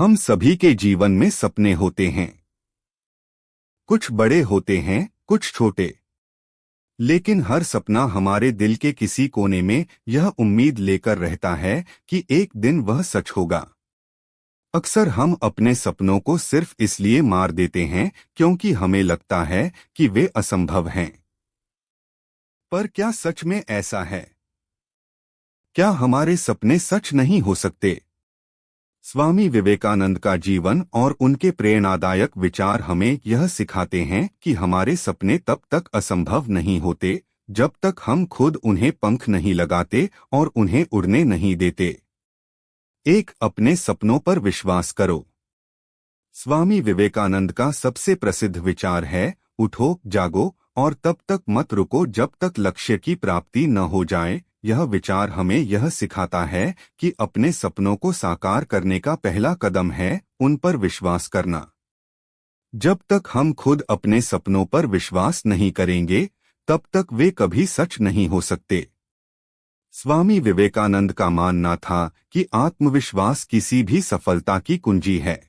हम सभी के जीवन में सपने होते हैं। कुछ बड़े होते हैं, कुछ छोटे। लेकिन हर सपना हमारे दिल के किसी कोने में यह उम्मीद लेकर रहता है कि एक दिन वह सच होगा। अक्सर हम अपने सपनों को सिर्फ इसलिए मार देते हैं क्योंकि हमें लगता है कि वे असंभव हैं। पर क्या सच में ऐसा है? क्या हमारे सपने सच नहीं हो सकते? स्वामी विवेकानंद का जीवन और उनके प्रेरणादायक विचार हमें यह सिखाते हैं कि हमारे सपने तब तक असंभव नहीं होते जब तक हम खुद उन्हें पंख नहीं लगाते और उन्हें उड़ने नहीं देते। एक, अपने सपनों पर विश्वास करो। स्वामी विवेकानंद का सबसे प्रसिद्ध विचार है, उठो, जागो और तब तक मत रुको जब तक लक्ष्य की प्राप्ति न हो जाए। यह विचार हमें यह सिखाता है कि अपने सपनों को साकार करने का पहला कदम है उन पर विश्वास करना। जब तक हम खुद अपने सपनों पर विश्वास नहीं करेंगे तब तक वे कभी सच नहीं हो सकते। स्वामी विवेकानंद का मानना था कि आत्मविश्वास किसी भी सफलता की कुंजी है।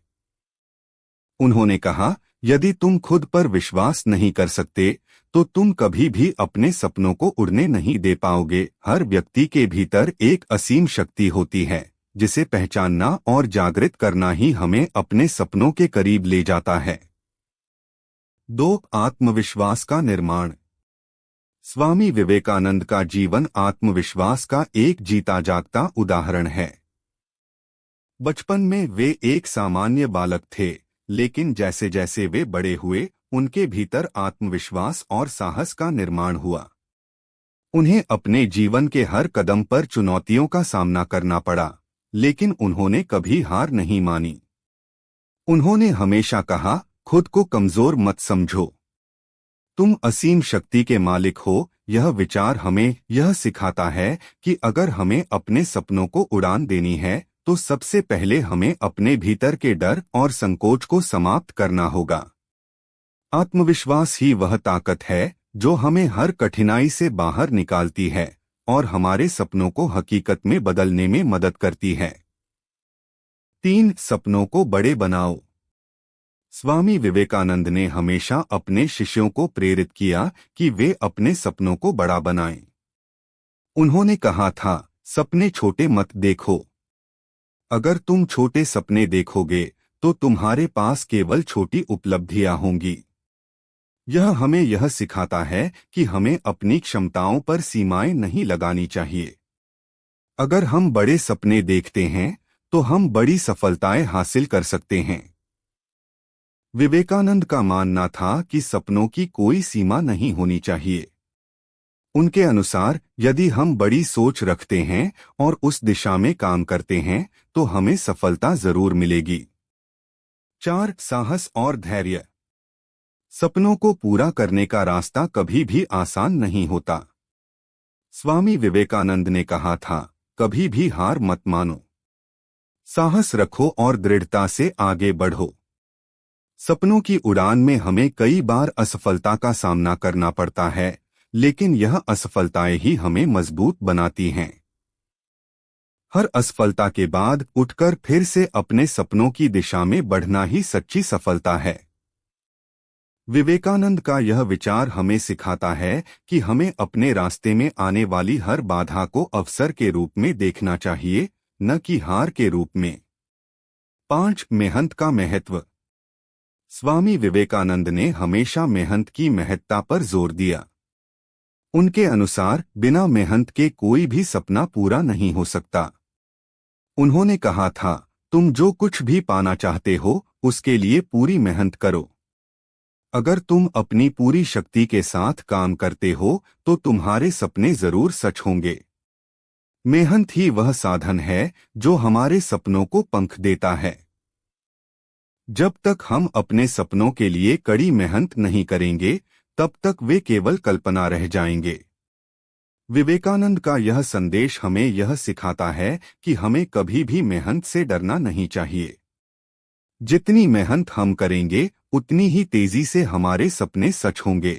उन्होंने कहा, यदि तुम खुद पर विश्वास नहीं कर सकते तो तुम कभी भी अपने सपनों को उड़ने नहीं दे पाओगे। हर व्यक्ति के भीतर एक असीम शक्ति होती है जिसे पहचानना और जागृत करना ही हमें अपने सपनों के करीब ले जाता है। 2, आत्मविश्वास का निर्माण। स्वामी विवेकानंद का जीवन आत्मविश्वास का एक जीता जागता उदाहरण है। बचपन में वे एक सामान्य बालक थे, लेकिन जैसे जैसे वे बड़े हुए उनके भीतर आत्मविश्वास और साहस का निर्माण हुआ। उन्हें अपने जीवन के हर कदम पर चुनौतियों का सामना करना पड़ा, लेकिन उन्होंने कभी हार नहीं मानी। उन्होंने हमेशा कहा, खुद को कमजोर मत समझो, तुम असीम शक्ति के मालिक हो। यह विचार हमें यह सिखाता है कि अगर हमें अपने सपनों को उड़ान देनी है तो सबसे पहले हमें अपने भीतर के डर और संकोच को समाप्त करना होगा। आत्मविश्वास ही वह ताकत है जो हमें हर कठिनाई से बाहर निकालती है और हमारे सपनों को हकीकत में बदलने में मदद करती है। 3, सपनों को बड़े बनाओ। स्वामी विवेकानंद ने हमेशा अपने शिष्यों को प्रेरित किया कि वे अपने सपनों को बड़ा बनाएं। उन्होंने कहा था, सपने छोटे मत देखो। अगर तुम छोटे सपने देखोगे तो तुम्हारे पास केवल छोटी उपलब्धियां होंगी। यह हमें यह सिखाता है कि हमें अपनी क्षमताओं पर सीमाएं नहीं लगानी चाहिए। अगर हम बड़े सपने देखते हैं तो हम बड़ी सफलताएं हासिल कर सकते हैं। विवेकानंद का मानना था कि सपनों की कोई सीमा नहीं होनी चाहिए। उनके अनुसार यदि हम बड़ी सोच रखते हैं और उस दिशा में काम करते हैं तो हमें सफलता जरूर मिलेगी। 4, साहस और धैर्य। सपनों को पूरा करने का रास्ता कभी भी आसान नहीं होता। स्वामी विवेकानंद ने कहा था, कभी भी हार मत मानो, साहस रखो और दृढ़ता से आगे बढ़ो। सपनों की उड़ान में हमें कई बार असफलता का सामना करना पड़ता है, लेकिन यह असफलताएं ही हमें मजबूत बनाती हैं। हर असफलता के बाद उठकर फिर से अपने सपनों की दिशा में बढ़ना ही सच्ची सफलता है। विवेकानंद का यह विचार हमें सिखाता है कि हमें अपने रास्ते में आने वाली हर बाधा को अवसर के रूप में देखना चाहिए, न कि हार के रूप में। 5, मेहनत का महत्व। स्वामी विवेकानंद ने हमेशा मेहनत की महत्ता पर जोर दिया। उनके अनुसार बिना मेहनत के कोई भी सपना पूरा नहीं हो सकता। उन्होंने कहा था, तुम जो कुछ भी पाना चाहते हो उसके लिए पूरी मेहनत करो। अगर तुम अपनी पूरी शक्ति के साथ काम करते हो तो तुम्हारे सपने जरूर सच होंगे। मेहनत ही वह साधन है जो हमारे सपनों को पंख देता है। जब तक हम अपने सपनों के लिए कड़ी मेहनत नहीं करेंगे तब तक वे केवल कल्पना रह जाएंगे। विवेकानंद का यह संदेश हमें यह सिखाता है कि हमें कभी भी मेहनत से डरना नहीं चाहिए। जितनी मेहनत हम करेंगे उतनी ही तेजी से हमारे सपने सच होंगे।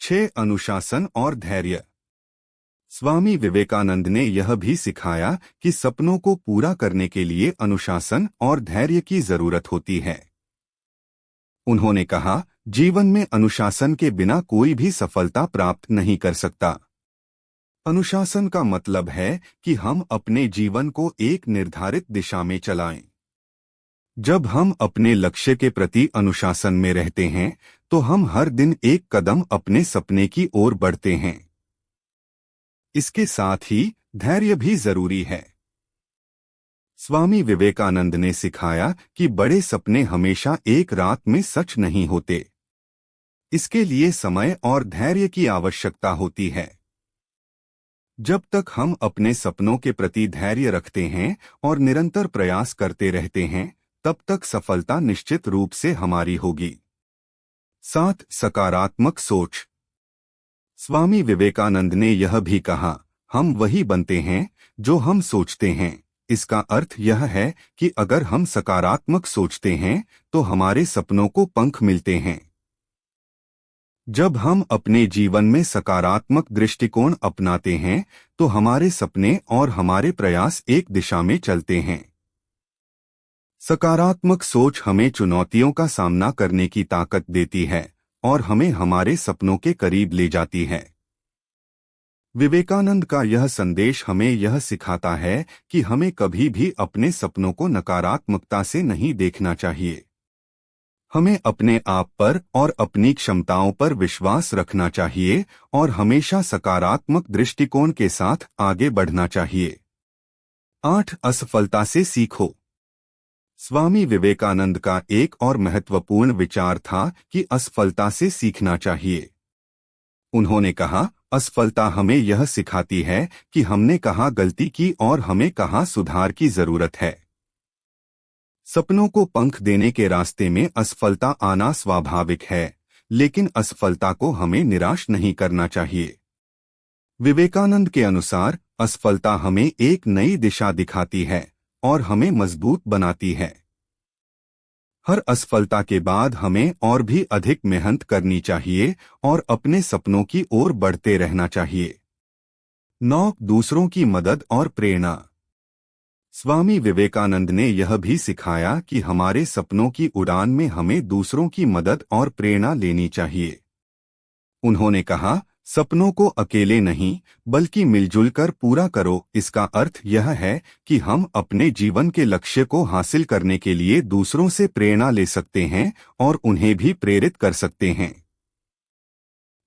6, अनुशासन और धैर्य। स्वामी विवेकानंद ने यह भी सिखाया कि सपनों को पूरा करने के लिए अनुशासन और धैर्य की जरूरत होती है। उन्होंने कहा, जीवन में अनुशासन के बिना कोई भी सफलता प्राप्त नहीं कर सकता। अनुशासन का मतलब है कि हम अपने जीवन को एक निर्धारित दिशा में चलाएं। जब हम अपने लक्ष्य के प्रति अनुशासन में रहते हैं, तो हम हर दिन एक कदम अपने सपने की ओर बढ़ते हैं। इसके साथ ही धैर्य भी जरूरी है। स्वामी विवेकानंद ने सिखाया कि बड़े सपने हमेशा एक रात में सच नहीं होते। इसके लिए समय और धैर्य की आवश्यकता होती है। जब तक हम अपने सपनों के प्रति धैर्य रखते हैं और निरंतर प्रयास करते रहते हैं, तब तक सफलता निश्चित रूप से हमारी होगी। 7. सकारात्मक सोच। स्वामी विवेकानंद ने यह भी कहा, हम वही बनते हैं जो हम सोचते हैं। इसका अर्थ यह है कि अगर हम सकारात्मक सोचते हैं तो हमारे सपनों को पंख मिलते हैं। जब हम अपने जीवन में सकारात्मक दृष्टिकोण अपनाते हैं तो हमारे सपने और हमारे प्रयास एक दिशा में चलते हैं। सकारात्मक सोच हमें चुनौतियों का सामना करने की ताकत देती है और हमें हमारे सपनों के करीब ले जाती है। विवेकानंद का यह संदेश हमें यह सिखाता है कि हमें कभी भी अपने सपनों को नकारात्मकता से नहीं देखना चाहिए। हमें अपने आप पर और अपनी क्षमताओं पर विश्वास रखना चाहिए और हमेशा सकारात्मक दृष्टिकोण के साथ आगे बढ़ना चाहिए। 8. असफलता से सीखो। स्वामी विवेकानंद का एक और महत्वपूर्ण विचार था कि असफलता से सीखना चाहिए। उन्होंने कहा, असफलता हमें यह सिखाती है कि हमने कहाँ गलती की और हमें कहाँ सुधार की जरूरत है। सपनों को पंख देने के रास्ते में असफलता आना स्वाभाविक है, लेकिन असफलता को हमें निराश नहीं करना चाहिए। विवेकानंद के अनुसार असफलता हमें एक नई दिशा दिखाती है और हमें मजबूत बनाती है। हर असफलता के बाद हमें और भी अधिक मेहनत करनी चाहिए और अपने सपनों की ओर बढ़ते रहना चाहिए। 9. दूसरों की मदद और प्रेरणा। स्वामी विवेकानंद ने यह भी सिखाया कि हमारे सपनों की उड़ान में हमें दूसरों की मदद और प्रेरणा लेनी चाहिए। उन्होंने कहा, सपनों को अकेले नहीं बल्कि मिलजुल कर पूरा करो। इसका अर्थ यह है कि हम अपने जीवन के लक्ष्य को हासिल करने के लिए दूसरों से प्रेरणा ले सकते हैं और उन्हें भी प्रेरित कर सकते हैं।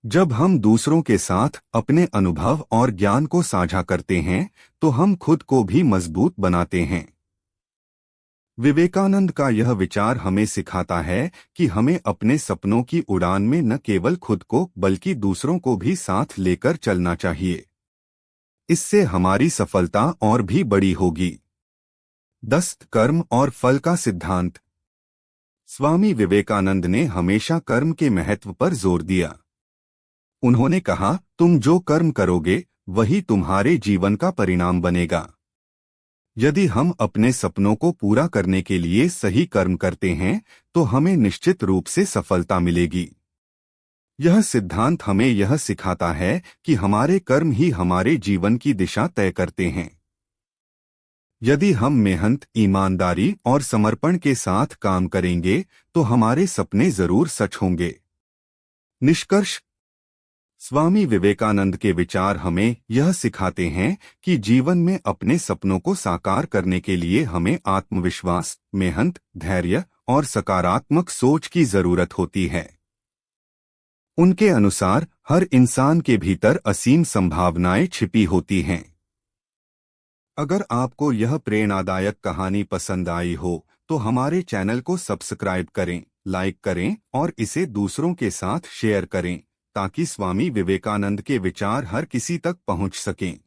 जब हम दूसरों के साथ अपने अनुभव और ज्ञान को साझा करते हैं तो हम खुद को भी मजबूत बनाते हैं। विवेकानंद का यह विचार हमें सिखाता है कि हमें अपने सपनों की उड़ान में न केवल खुद को बल्कि दूसरों को भी साथ लेकर चलना चाहिए। इससे हमारी सफलता और भी बड़ी होगी। 10. कर्म और फल का सिद्धांत। स्वामी विवेकानंद ने हमेशा कर्म के महत्व पर जोर दिया। उन्होंने कहा, तुम जो कर्म करोगे वही तुम्हारे जीवन का परिणाम बनेगा। यदि हम अपने सपनों को पूरा करने के लिए सही कर्म करते हैं तो हमें निश्चित रूप से सफलता मिलेगी। यह सिद्धांत हमें यह सिखाता है कि हमारे कर्म ही हमारे जीवन की दिशा तय करते हैं। यदि हम मेहनत, ईमानदारी और समर्पण के साथ काम करेंगे तो हमारे सपने जरूर सच होंगे। निष्कर्ष, स्वामी विवेकानंद के विचार हमें यह सिखाते हैं कि जीवन में अपने सपनों को साकार करने के लिए हमें आत्मविश्वास, मेहनत, धैर्य और सकारात्मक सोच की जरूरत होती है। उनके अनुसार हर इंसान के भीतर असीम संभावनाएं छिपी होती हैं। अगर आपको यह प्रेरणादायक कहानी पसंद आई हो तो हमारे चैनल को सब्सक्राइब करें, लाइक करें और इसे दूसरों के साथ शेयर करें ताकि स्वामी विवेकानंद के विचार हर किसी तक पहुंच सकें।